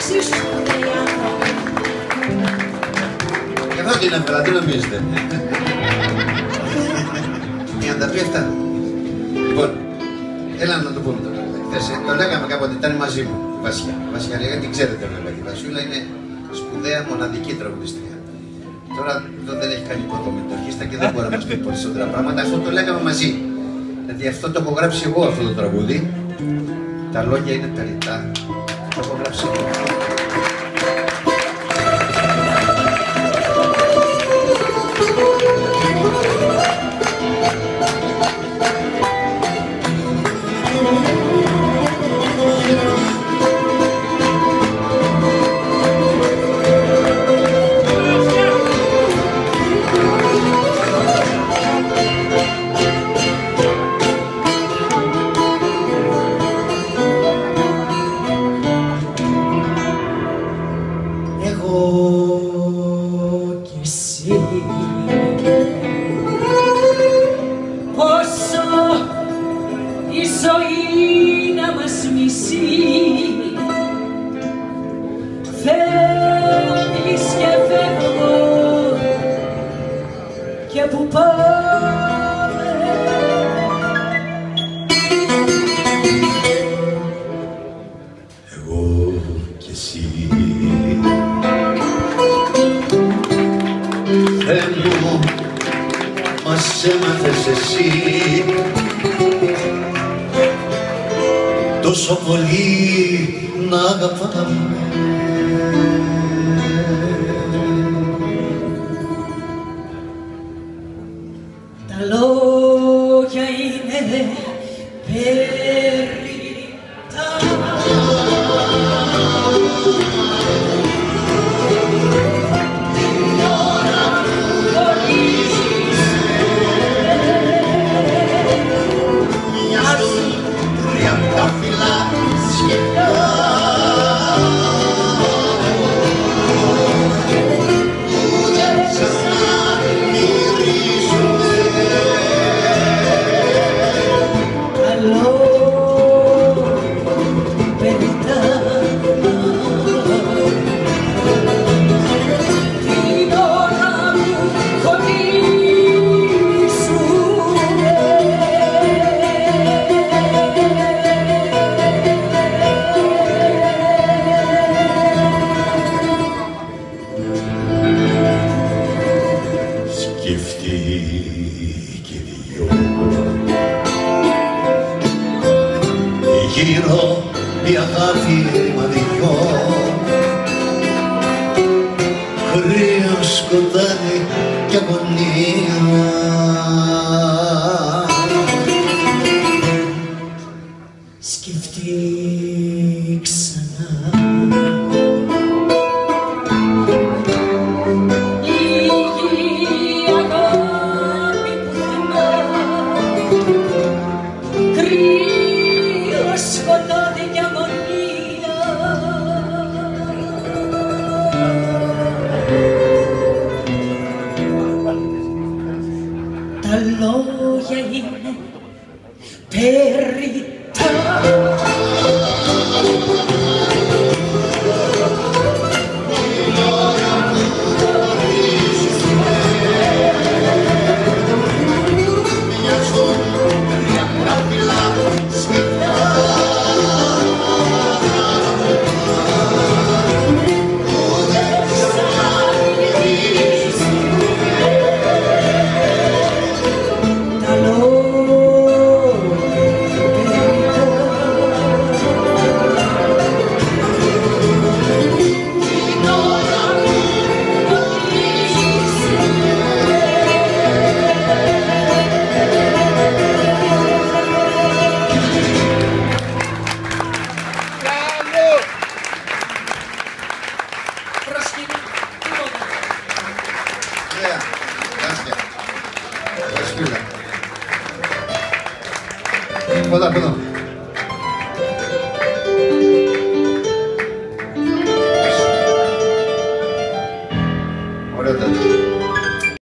εξίσου σπουδαίοι άνθρωποι. Και αυτό την έβγαλα, τι νομίζετε. Για να τα πει αυτά. Λοιπόν, έλα να το πούμε τώρα. Το λέγαμε κάποτε, ήταν μαζί μου η Βασιά. Η Βασιά λέγανε, την ξέρετε βέβαια. Η Βασιούλα είναι σπουδαία, μοναδική τραγουδίστρια. Τώρα εδώ δεν έχει κάνει πρώτο με το αρχίστα και δεν μπορεί να μας πει περισσότερα πράγματα. Αυτό το λέγαμε μαζί. Δηλαδή αυτό το έχω γράψει εγώ αυτό το τραγούδι. Τα λόγια είναι τα ρητά. Το έχω γράψει εγώ. Τόσο πολύ να αγαπάμε. Τα λόγια είναι περιττά. Την ώρα που χωρίζεις μοιάζουν τριαντάφυλλα σκεπτά. Γύρω η αγάπη μαδικό, κρύο σκοτάδι κι αγωνία. Σκεφτεί ξανά λίγη αγάπη πουθενά, κρύο σκοτάδι κι αγωνία. Τα λόγια είναι περιττά. Πολλά, πολλά. Ωραία,